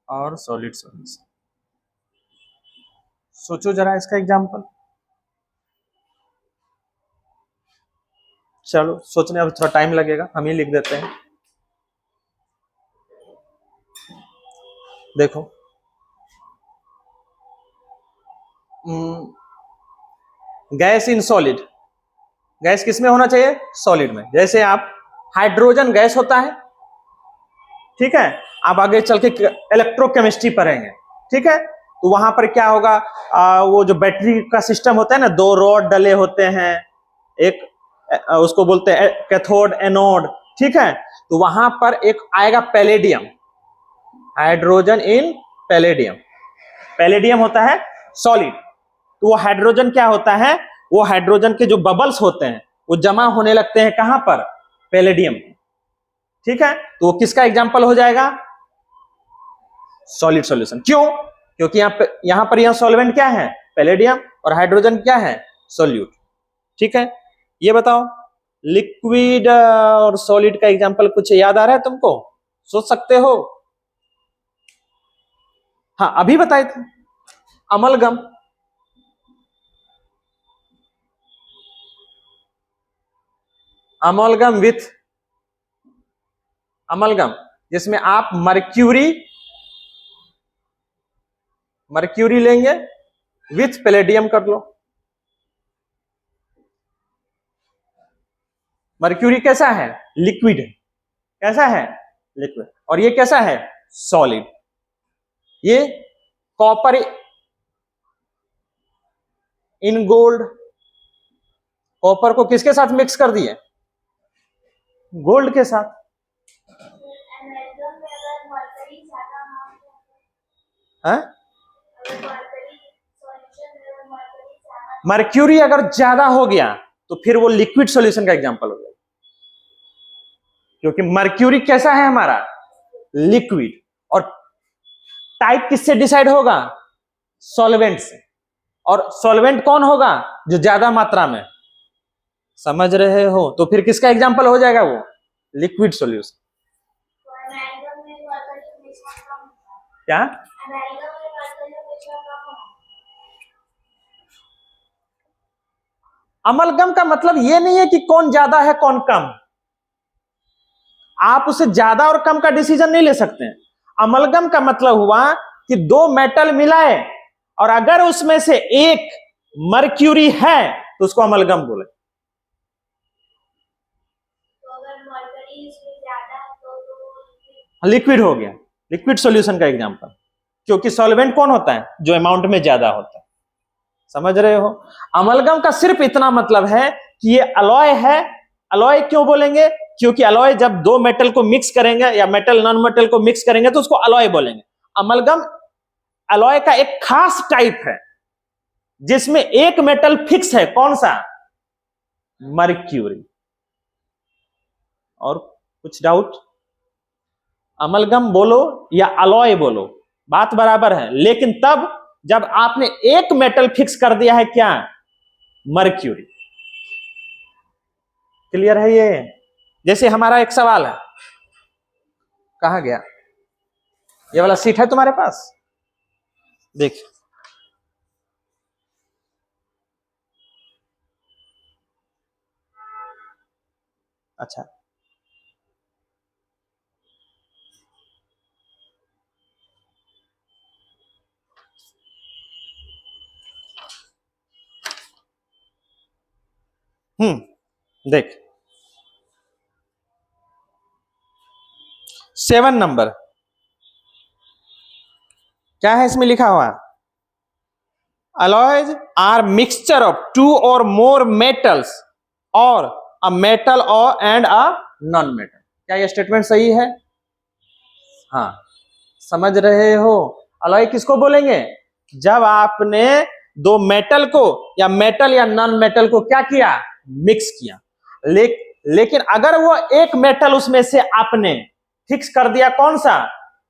Speaker 1: और सॉलिड सॉल्यूशन। सोचो जरा इसका एग्जांपल। चलो सोचने अब थोड़ा टाइम लगेगा, हम ही लिख देते हैं। देखो, गैस इन सॉलिड। गैस किस में होना चाहिए? सॉलिड में। जैसे आप हाइड्रोजन गैस होता है, ठीक है? आप आगे चल के इलेक्ट्रोकेमिस्ट्री पढ़ेंगे, ठीक है? तो वहां पर क्या होगा? वो जो बैटरी का सिस्टम होता है ना, 2 रॉड डले होते हैं, एक उसको बोलते हैं कैथोड एनोड, ठीक है? तो वहां पर एक आएगा palladium, hydrogen in palladium. Palladium होता है सॉलिड। तो वो हाइड्रोजन क्या होता है? वो हाइड्रोजन के जो बबल्स होते हैं वो जमा होने लगते हैं कहां पर? पैलेडियम। ठीक है? तो वो किसका एग्जांपल हो जाएगा? Solid solution. क्यों? क्योंकि यहां पर सॉल्वेंट क्या है? पैलेडियम, और हाइड्रोजन क्या है? सॉल्यूट। ठीक है? ये बताओ, लिक्विड और सॉलिड का एग्जांपल कुछ याद आ रहा है तुमको? सोच सकते हो? हाँ, अभी बताए थे अमलगम। अमलगम विथ अमलगम, जिसमें आप मर्क्यूरी लेंगे विथ पैलेडियम कर लो। मर्क्यूरी कैसा है? लिक्विड है। कैसा है? लिक्विड। और ये कैसा है? सॉलिड। ये कॉपर इन गोल्ड। कॉपर को किसके साथ मिक्स कर दिए? गोल्ड के साथ। है? मर्क्यूरी अगर ज्यादा हो गया तो फिर वो लिक्विड सॉल्यूशन का एग्जांपल हो गया। क्योंकि मर्क्यूरी कैसा है हमारा, लिक्विड, और टाइप किससे डिसाइड होगा, सॉल्वेंट से। और सॉल्वेंट कौन होगा, जो ज्यादा मात्रा में, समझ रहे हो। तो फिर किसका एग्जांपल हो जाएगा वो, लिक्विड सॉल्यूशन। क्या, अमलगम का मतलब ये नहीं है कि कौन ज्यादा है कौन कम, आप उसे ज्यादा और कम का डिसीजन नहीं ले सकते हैं। अमलगम का मतलब हुआ कि दो मेटल मिलाए और अगर उसमें से एक मर्क्यूरी है तो उसको अमलगम बोले। तो अगर मर्क्यूरी इसमें ज्यादा है तो लिक्विड हो गया, लिक्विड सॉल्यूशन का एग्जांपल। क्योंकि सॉल्वेंट कौन होता है, जो अमाउंट में ज्यादा होता है, समझ रहे हो। अमलगम का सिर्फ इतना मतलब है कि ये अलॉय है। अलॉय क्यों बोलेंगे, क्योंकि अलॉय जब दो मेटल को मिक्स करेंगे या मेटल नॉन मेटल को मिक्स करेंगे तो उसको अलॉय बोलेंगे। अमलगम अलॉय का एक खास टाइप है जिसमें एक मेटल फिक्स है, कौन सा, मर्क्यूरी। और कुछ डाउट, अमलगम बोलो या अलॉय बोलो बात बराबर है, लेकिन तब जब आपने एक मेटल फिक्स कर दिया है, क्या, मर्क्यूरी। क्लियर है ये। जैसे हमारा एक सवाल है, कहां गया, ये वाला सीट है तुम्हारे पास, देख, अच्छा, देख 7 नंबर क्या है इसमें लिखा हुआ, alloys are mixture of two or more metals or a metal or and a non metal। क्या ये स्टेटमेंट सही है, हाँ, समझ रहे हो। अलॉय किसको बोलेंगे, जब आपने दो मेटल को या मेटल या नॉन मेटल को क्या किया, मिक्स किया। लेकिन अगर वो एक मेटल उसमें से आपने फिक्स कर दिया, कौन सा,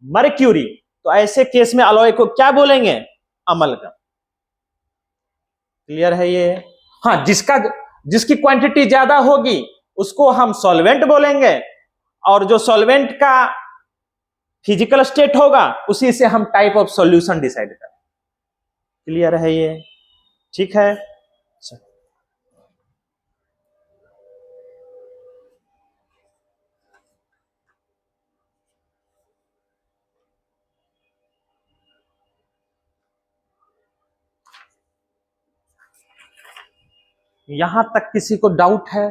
Speaker 1: मर्क्यूरी, तो ऐसे केस में अलॉय को क्या बोलेंगे, अमलगम। क्लियर है ये। हाँ, जिसकी क्वांटिटी ज्यादा होगी उसको हम सॉल्वेंट बोलेंगे, और जो सॉल्वेंट का फिजिकल स्टेट होगा उसी से हम टाइप ऑफ सॉल्यूशन डिसाइड करें। क्लियर है ये, ठीक है। यहां तक किसी को डाउट है,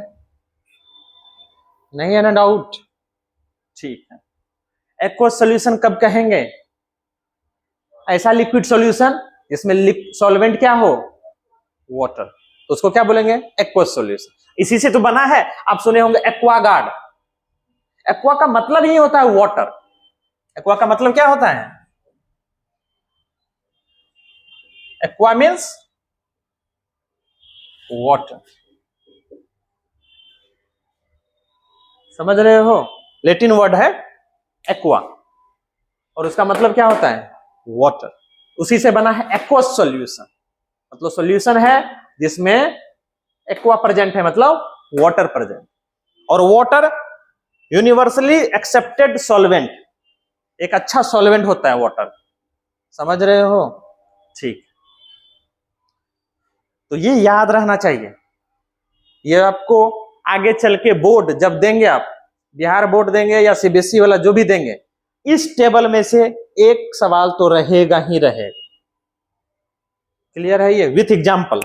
Speaker 1: नहीं है ना डाउट, ठीक है। एक्वस सॉल्यूशन कब कहेंगे, ऐसा लिक्विड सॉल्यूशन जिसमें सॉल्वेंट क्या हो, वाटर, तो उसको क्या बोलेंगे, एक्वस सॉल्यूशन। इसी से तो बना है, आप सुने होंगे एक्वागार्ड। एक्वा का मतलब ही होता है वाटर। एक्वा का मतलब क्या होता है, एक्वा मीन्स वाटर, समझ रहे हो। लैटिन वर्ड है एक्वा और उसका मतलब क्या होता है, वाटर। उसी से बना है एक्वस सॉल्यूशन, मतलब सॉल्यूशन है जिसमें एक्वा प्रेजेंट है, मतलब वाटर प्रेजेंट। और वाटर यूनिवर्सली एक्सेप्टेड सॉल्वेंट, एक अच्छा सॉल्वेंट होता है वाटर, समझ रहे हो, ठीक। तो ये याद रहना चाहिए, ये आपको आगे चल के बोर्ड जब देंगे, आप बिहार बोर्ड देंगे या सीबीएसई वाला जो भी देंगे, इस टेबल में से एक सवाल तो रहेगा ही रहेगा। क्लियर है ये, विथ एग्जांपल।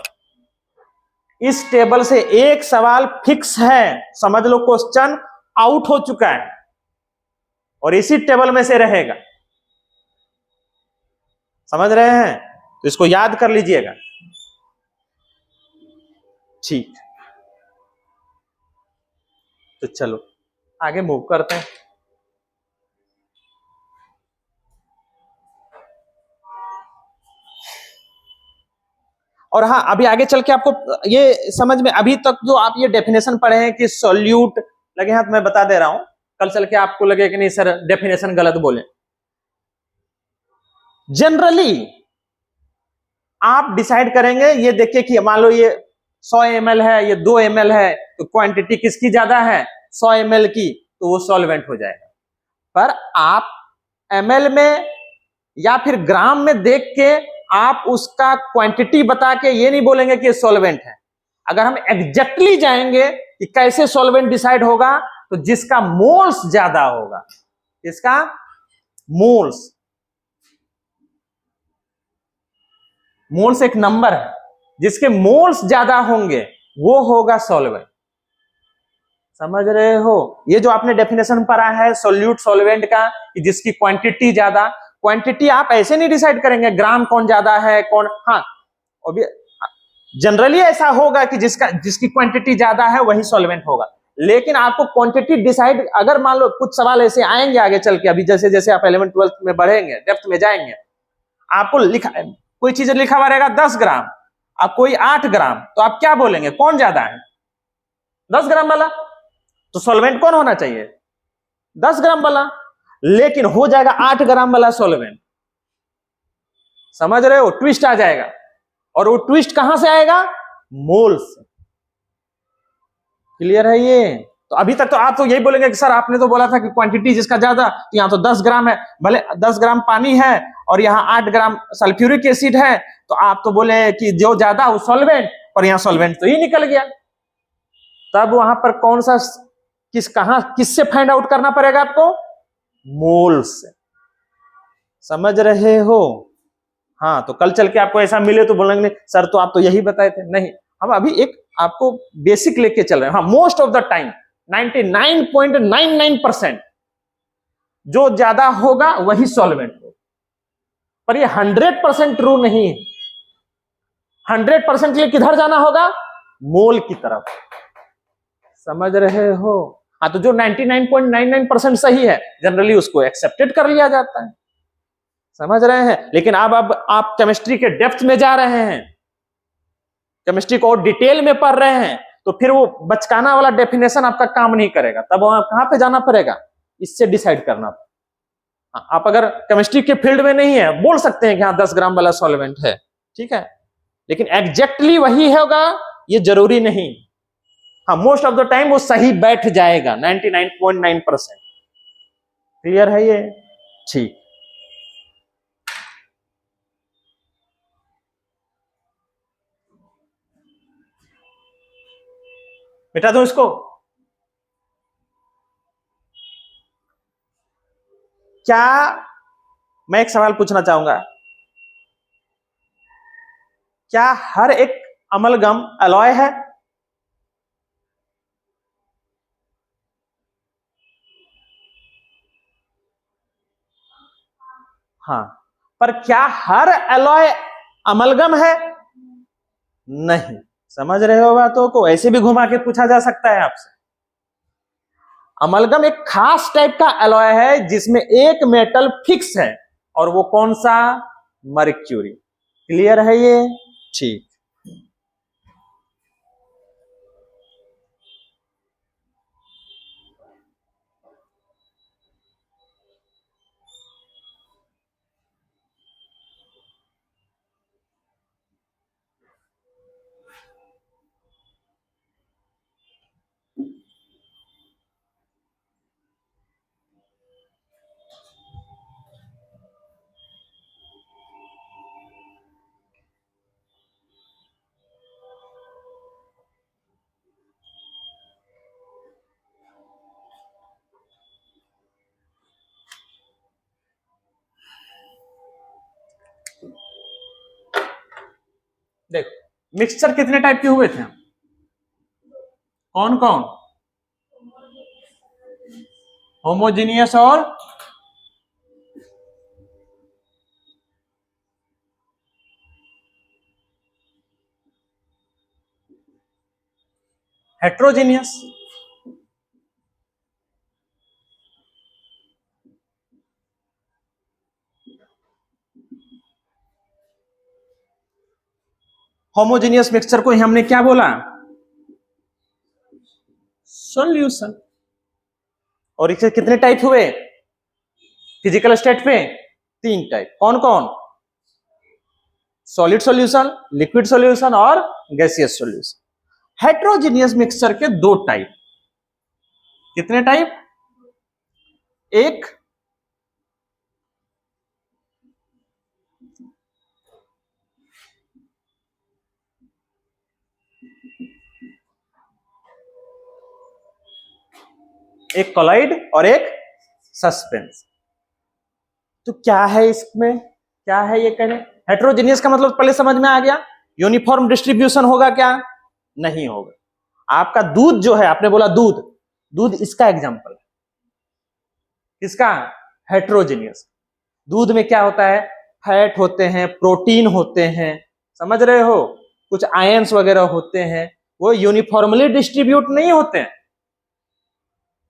Speaker 1: इस टेबल से एक सवाल फिक्स है, समझ लो क्वेश्चन आउट हो चुका है, और इसी टेबल में से रहेगा, समझ रहे हैं। तो इसको याद कर लीजिएगा, ठीक। तो चलो आगे मूव करते हैं। और हाँ, अभी आगे चल के आपको ये समझ में, अभी तक जो आप ये डेफिनेशन पढ़े हैं कि सॉल्यूट, लगे हाथ मैं बता दे रहा हूं, कल चल के आपको लगे कि नहीं सर डेफिनेशन गलत बोले। जनरली आप डिसाइड करेंगे, ये देखिए कि मान लो ये 100 ml है, ये 2 ml है, तो क्वांटिटी किसकी ज्यादा है, 100 ml की, तो वो सॉल्वेंट हो जाएगा। पर आप ml में या फिर ग्राम में देख के आप उसका क्वांटिटी बता के ये नहीं बोलेंगे कि ये सॉल्वेंट है। अगर हम एग्जैक्टली जाएंगे कि कैसे सॉल्वेंट डिसाइड होगा, तो जिसका मोल्स ज्यादा होगा, इसका मोल्स, मोल्स एक नंबर है, जिसके मोल्स ज्यादा होंगे वो होगा सॉल्वेंट। समझ रहे हो? ये जो आपने डेफिनेशन पढ़ा है सोल्यूट सॉल्वेंट का, कि जिसकी क्वांटिटी ज्यादा, क्वांटिटी आप ऐसे नहीं डिसाइड करेंगे ग्राम कौन ज्यादा है कौन, हाँ जनरली ऐसा होगा कि जिसकी क्वांटिटी ज्यादा है वही सॉल्वेंट होगा। लेकिन आपको क्वांटिटी डिसाइड, अगर मान लो कुछ सवाल ऐसे आएंगे आगे चल के, अभी जैसे जैसे आप 11th 12th में बढ़ेंगे, डेप्थ में जाएंगे, आपको लिखा कोई चीज लिखा हुआ रहेगा 10 ग्राम, अब कोई 8 ग्राम, तो आप क्या बोलेंगे कौन ज्यादा है, 10 ग्राम वाला। तो सॉल्वेंट कौन होना चाहिए, 10 ग्राम वाला, लेकिन हो जाएगा 8 ग्राम वाला सॉल्वेंट। समझ रहे हो? ट्विस्ट आ जाएगा, और वो ट्विस्ट कहां से आएगा, मोल से। क्लियर है ये? तो अभी तक तो आप तो यही बोलेंगे कि सर आपने तो बोला था कि क्वांटिटी जिसका ज्यादा, तो यहां तो 10 ग्राम है, भले 10 ग्राम पानी है और यहाँ 8 ग्राम सल्फ्यूरिक एसिड है, तो आप तो बोले कि जो ज्यादा वो सॉल्वेंट, और यहाँ सॉल्वेंट तो ही निकल गया। तब वहां पर कौन सा किससे फाइंड आउट करना पड़ेगा आपको, मोल से। समझ रहे हो? हाँ, तो कल चल के आपको ऐसा मिले तो बोलेंगे सर तो आप तो यही बताए थे। नहीं, हम अभी एक आपको बेसिक लेके चल रहे हैं। हाँ, मोस्ट ऑफ द टाइम 99.99% जो ज्यादा होगा वही सॉल्वेंट होगा, पर ये 100% ट्रू नहीं है। 100% के लिए किधर जाना होगा, मोल की तरफ। समझ रहे हो? हाँ, तो जो 99.99% सही है जनरली उसको एक्सेप्टेड कर लिया जाता है। समझ रहे हैं? लेकिन अब आप केमिस्ट्री के डेप्थ में जा रहे हैं, केमिस्ट्री को और डिटेल में पढ़ रहे हैं, तो फिर वो बचकाना वाला डेफिनेशन आपका काम नहीं करेगा। तब वहां कहां पे जाना पड़ेगा, इससे डिसाइड करना। आप अगर केमिस्ट्री के फील्ड में नहीं है, बोल सकते हैं कि हाँ 10 ग्राम वाला सॉल्वेंट है, ठीक है, लेकिन एग्जैक्टली वही होगा ये जरूरी नहीं। हाँ, मोस्ट ऑफ द टाइम वो सही बैठ जाएगा 99.9%। क्लियर है ये? ठीक। बेटा दो इसको। क्या मैं एक सवाल पूछना चाहूंगा, क्या हर एक अमलगम अलॉय है? हाँ, पर क्या हर अलॉय अमलगम है? नहीं। समझ रहे हो बातों को? ऐसे भी घुमा के पूछा जा सकता है आपसे। अमलगम एक खास टाइप का अलॉय है जिसमें एक मेटल फिक्स है, और वो कौन सा, मर्क्यूरी। क्लियर है ये? ठीक। देखो, मिक्सचर कितने टाइप के हुए थे, कौन कौन, होमोजीनियस और हेट्रोजीनियस। होमोजीनियस मिक्सचर को हमने क्या बोला, सॉल्यूशन। और इसके कितने टाइप हुए फिजिकल स्टेट पे? 3 टाइप। कौन कौन? सॉलिड सॉल्यूशन, लिक्विड सॉल्यूशन और गैसियस सॉल्यूशन। हेट्रोजीनियस मिक्सचर के 2 टाइप। कितने टाइप? एक कोलाइड और एक सस्पेंस। तो क्या है इसमें, क्या है ये कहने? हेट्रोजीनियस का मतलब पहले समझ में आ गया, यूनिफॉर्म डिस्ट्रीब्यूशन होगा क्या? नहीं होगा। आपका दूध जो है, आपने बोला दूध, दूध इसका एग्जांपल है। किसका? हेट्रोजीनियस। दूध में क्या होता है? फैट होते हैं, प्रोटीन होते हैं, समझ रहे हो, कुछ आयंस वगैरह होते हैं, वो यूनिफॉर्मली डिस्ट्रीब्यूट नहीं होते हैं।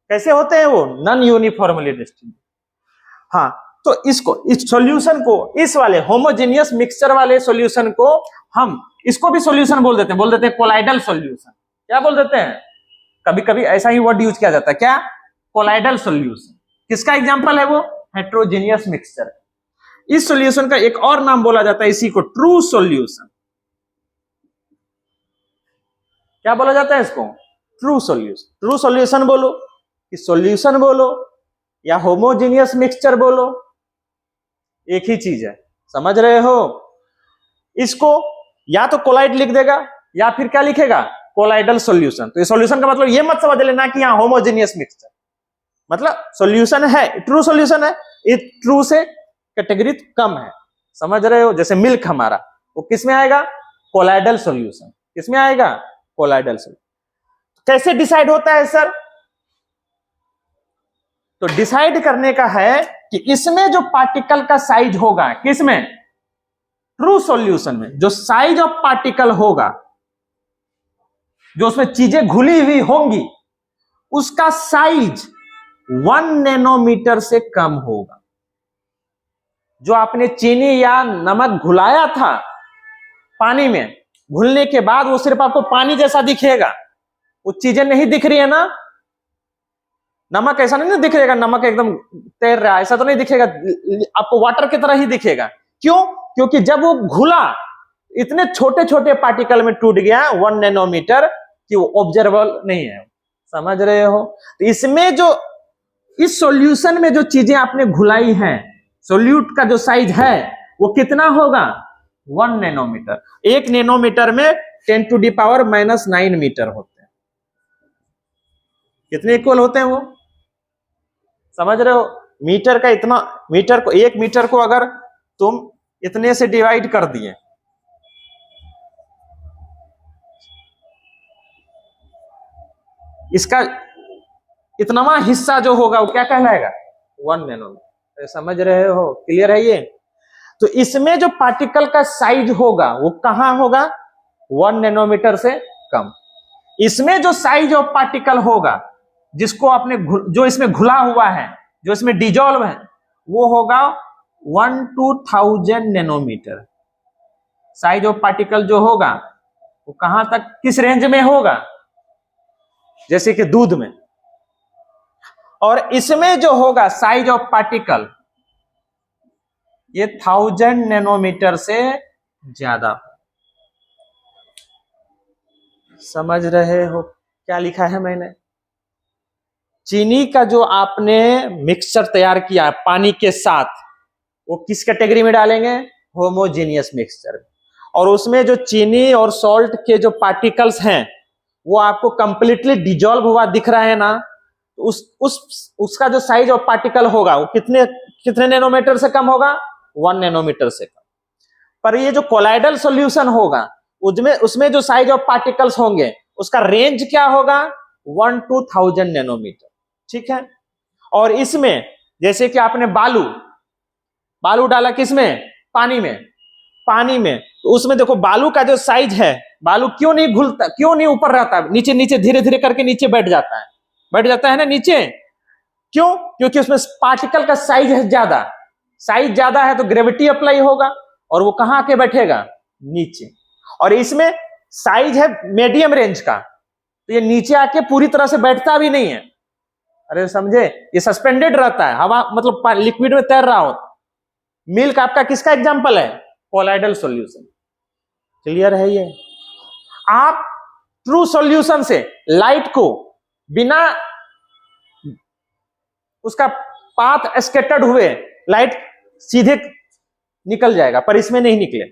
Speaker 1: कैसे होते हैं वो? Non uniformly distribute. हाँ, तो इसको, इस सॉल्यूशन को, इस वाले होमोजेनियस मिक्सचर वाले सॉल्यूशन को हम इसको भी सॉल्यूशन बोल देते हैं कोलाइडल सॉल्यूशन। क्या बोल देते हैं? कभी कभी ऐसा ही वर्ड यूज किया जाता है, क्या? Colloidal solution. किसका एग्जांपल है वो? Heterogeneous mixture. इस सॉल्यूशन का एक और नाम बोला जाता है इसी को, ट्रू सॉल्यूशन। क्या बोला जाता है इसको? True solution. ट्रू सॉल्यूशन बोलो कि सॉल्यूशन बोलो या होमोजेनियस मिक्सचर बोलो, एक ही चीज है, समझ रहे हो? इसको या तो कोलाइड लिख देगा या फिर क्या लिखेगा? Colloidal solution. तो ये सॉल्यूशन का मतलब ये मत समझ लेना कि यहां होमोजेनियस मिक्सचर, मतलब सॉल्यूशन है, ट्रू सॉल्यूशन है, ये ट्रू से कैटेगरी कम है, समझ रहे हो? जैसे मिल्क हमारा, वो किस में आएगा? Colloidal solution. किस में आएगा? Colloidal solution. कैसे डिसाइड होता है सर? तो डिसाइड करने का है कि इसमें जो पार्टिकल का साइज होगा, किसमें? ट्रू सॉल्यूशन में जो साइज ऑफ पार्टिकल होगा, जो उसमें चीजें घुली हुई होंगी, उसका साइज 1 नैनोमीटर से कम होगा। जो आपने चीनी या नमक घुलाया था पानी में, घुलने के बाद वो सिर्फ आपको पानी जैसा दिखेगा, वो चीजें नहीं दिख रही है ना। नमक ऐसा नहीं दिख रहेगा, नमक एकदम तैर रहा है, ऐसा तो नहीं दिखेगा, आपको वाटर की तरह ही दिखेगा। क्यों? क्योंकि जब वो घुला, इतने छोटे छोटे पार्टिकल में टूट गया 1 नैनोमीटर कि वो ऑब्जर्वेबल नहीं है, समझ रहे हो? तो इसमें जो, इस सॉल्यूशन में जो चीजें आपने घुलाई हैं, सॉल्यूट का जो साइज है वो कितना होगा? 1 नैनोमीटर। 1 नैनोमीटर में 10⁻⁻⁹ मीटर होते हैं। कितने इक्वल होते हैं वो? समझ रहे हो? मीटर का इतना, मीटर को, 1 मीटर को अगर तुम इतने से डिवाइड कर दिए, इसका इतना हिस्सा जो होगा वो क्या कहलाएगा? 1 नैनोमीटर। समझ रहे हो? क्लियर है ये? तो इसमें जो पार्टिकल का साइज होगा वो कहां होगा? 1 नैनोमीटर से कम। इसमें जो साइज ऑफ पार्टिकल होगा, जिसको आपने जो इसमें घुला हुआ है, जो इसमें डिजोल्व है, वो होगा 1 to 1000 nanometre. Size of particle जो होगा वो कहां तक, किस रेंज में होगा? जैसे कि दूध में। और इसमें जो होगा साइज ऑफ पार्टिकल, ये 1000 नैनोमीटर से ज्यादा। समझ रहे हो क्या लिखा है मैंने? चीनी का जो आपने मिक्सचर तैयार किया पानी के साथ, वो किस कैटेगरी में डालेंगे? Homogeneous mixture. और उसमें जो चीनी और सॉल्ट के जो पार्टिकल्स हैं वो आपको कंप्लीटली डिजॉल्व हुआ दिख रहा है ना, उसका जो साइज ऑफ पार्टिकल होगा वो कितने नैनोमीटर से कम होगा? 1 नैनोमीटर से कम। पर ये जो कोलाइडल सॉल्यूशन होगा, उसमें जो साइज ऑफ पार्टिकल्स होंगे उसका रेंज क्या होगा? 1 to 1000 नैनोमीटर। ठीक है? और इसमें जैसे कि आपने बालू डाला किसमें? पानी में। तो उसमें देखो बालू का जो साइज है, बालू क्यों नहीं घुलता, क्यों नहीं ऊपर रहता, नीचे नीचे धीरे धीरे करके नीचे बैठ जाता है ना नीचे। क्यों? क्योंकि उसमें पार्टिकल का साइज है ज्यादा। साइज ज्यादा है तो ग्रेविटी अप्लाई होगा और वो कहां आके बैठेगा? नीचे। और इसमें साइज है मीडियम रेंज का, तो ये नीचे आके पूरी तरह से बैठता भी नहीं है, अरे समझे, ये सस्पेंडेड रहता है, हवा मतलब लिक्विड में तैर रहा हो। मिल्क आपका किसका एग्जाम्पल है? Colloidal solution. क्लियर है ये? आप ट्रू सॉल्यूशन से लाइट को बिना उसका पाथ स्कैटर्ड हुए लाइट सीधे निकल जाएगा, पर इसमें नहीं निकले।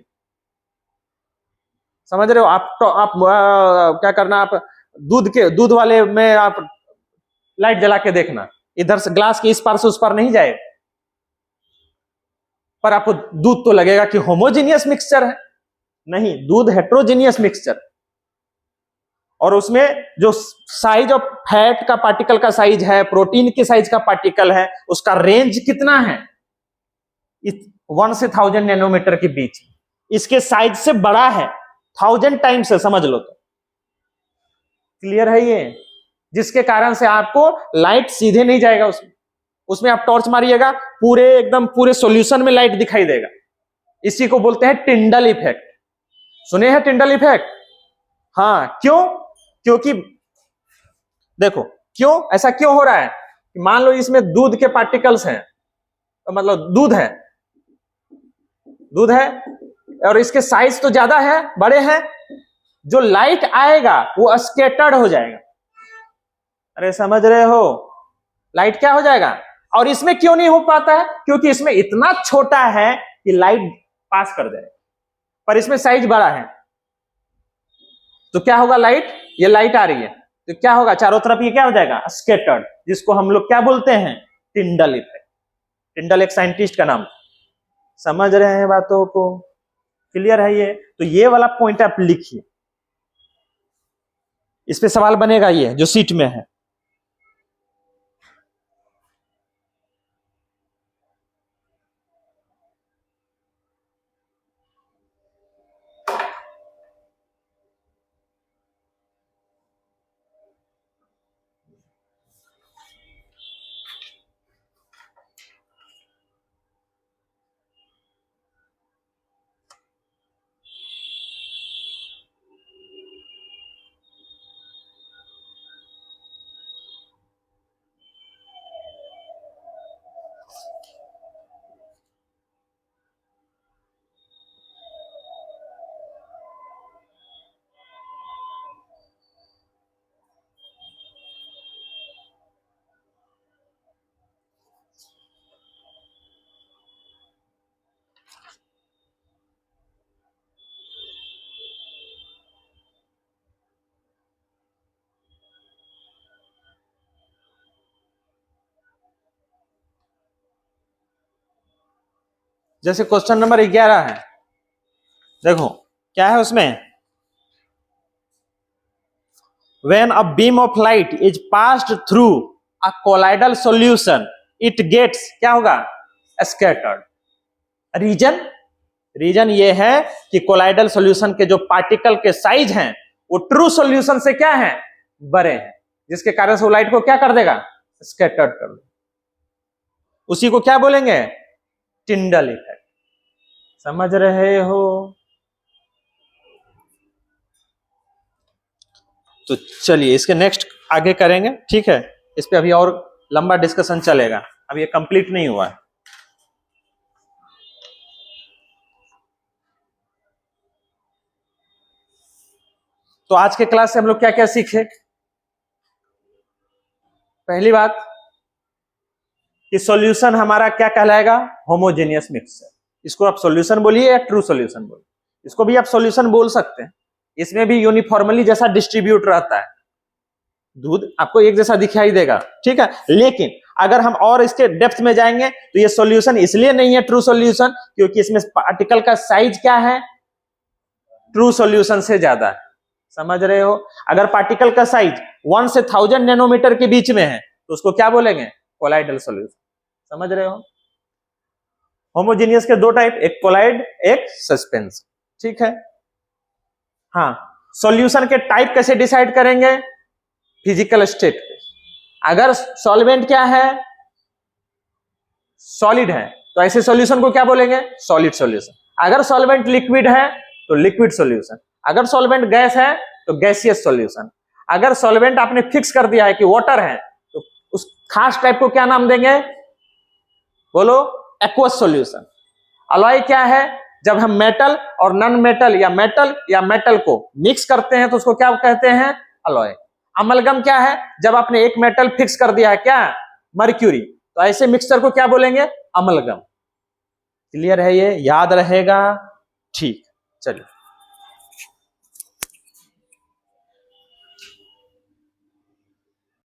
Speaker 1: समझ रहे हो? आप क्या करना, आप दूध वाले में आप लाइट जला के देखना, इधर से ग्लास के इस पार से उस पार नहीं जाएगा, पर आपको दूध तो लगेगा कि होमोजीनियस मिक्सचर है। नहीं, दूध हेट्रोजीनियस मिक्सचर। और उसमें जो साइज ऑफ फैट का पार्टिकल का साइज है, प्रोटीन के साइज का पार्टिकल है, उसका रेंज कितना है? 1 से 1000 नैनोमीटर के बीच। इसके साइज से बड़ा है, 1000 टाइम्स है, समझ लो तो। क्लियर है ये? जिसके कारण से आपको लाइट सीधे नहीं जाएगा उसमें आप टॉर्च मारिएगा, पूरे एकदम पूरे सॉल्यूशन में लाइट दिखाई देगा। इसी को बोलते हैं टिंडल इफेक्ट। सुने हैं टिंडल इफेक्ट? हाँ, क्यों? क्योंकि देखो, क्यों ऐसा क्यों हो रहा है? मान लो इसमें दूध के पार्टिकल्स हैं, तो मतलब दूध है और इसके साइज तो ज्यादा है, बड़े हैं, जो लाइट आएगा वो स्कैटर्ड हो जाएगा। अरे समझ रहे हो? लाइट क्या हो जाएगा? और इसमें क्यों नहीं हो पाता है? क्योंकि इसमें इतना छोटा है कि लाइट पास कर जाएगा, पर इसमें साइज बड़ा है। तो क्या होगा? ये लाइट आ रही है तो क्या होगा? चारों तरफ ये क्या हो जाएगा? स्कैटर्ड, जिसको हम लोग क्या बोलते हैं? Tyndall effect. टिंडल एक साइंटिस्ट का नाम। समझ रहे हैं बातों को? क्लियर है ये? तो ये वाला पॉइंट आप लिखिए, इस पे सवाल बनेगा, ये जो सीट में है। जैसे क्वेश्चन नंबर 11 है, देखो क्या है उसमें? When a beam of light is passed through a colloidal solution, it gets क्या होगा? Scattered. रीजन ये है कि कोलाइडल सॉल्यूशन के जो पार्टिकल के साइज हैं वो ट्रू सॉल्यूशन से क्या है? बड़े हैं, जिसके कारण से वो लाइट को क्या कर देगा? स्कैटर्ड कर देगा। उसी को क्या बोलेंगे? Tyndall effect. समझ रहे हो? तो चलिए इसके नेक्स्ट आगे करेंगे, ठीक है? इस पे अभी और लंबा डिस्कशन चलेगा, अभी ये कंप्लीट नहीं हुआ है। तो आज के क्लास से हम लोग क्या क्या सीखे? पहली बात कि सॉल्यूशन हमारा क्या कहलाएगा? Homogeneous mixture. इसको आप सॉल्यूशन बोलिए या ट्रू सॉल्यूशन बोलिए, इसको भी आप सॉल्यूशन बोल सकते हैं। इसमें भी यूनिफॉर्मली जैसा डिस्ट्रीब्यूट रहता है, दूध आपको एक जैसा दिखाई देगा, ठीक है? लेकिन अगर हम और इसके डेप्थ में जाएंगे तो ये सॉल्यूशन इसलिए नहीं है ट्रू सॉल्यूशन, क्योंकि इसमें पार्टिकल का साइज क्या है? ट्रू सॉल्यूशन से ज्यादा है। समझ रहे हो? अगर पार्टिकल का साइज 1 से 1000 नैनोमीटर के बीच में है तो उसको क्या बोलेंगे? Colloidal solution. समझ रहे हो? होमोजेनियस के दो टाइप, एक कोलाइड, एक सस्पेंस, ठीक है? हाँ, सॉल्यूशन के टाइप कैसे डिसाइड करेंगे? फिजिकल स्टेट पे। अगर सॉल्वेंट क्या है? सॉलिड है, तो ऐसे सॉल्यूशन को क्या बोलेंगे? Solid solution. अगर सॉल्वेंट लिक्विड है तो लिक्विड सॉल्यूशन। अगर सॉल्वेंट गैस है तो गैसियस सॉल्यूशन। अगर सॉल्वेंट आपने फिक्स कर दिया है कि वाटर है तो उस खास टाइप को क्या नाम देंगे, बोलो, एक्वस सॉल्यूशन। अलॉय क्या है, जब हम मेटल और नॉन मेटल या मेटल को मिक्स करते हैं तो उसको क्या कहते हैं, अलॉय। अमलगम क्या है, जब आपने एक मेटल फिक्स कर दिया है, क्या, मर्क्यूरी, तो ऐसे मिक्सचर को क्या बोलेंगे, अमलगम। क्लियर है, ये याद रहेगा, ठीक, चलिए।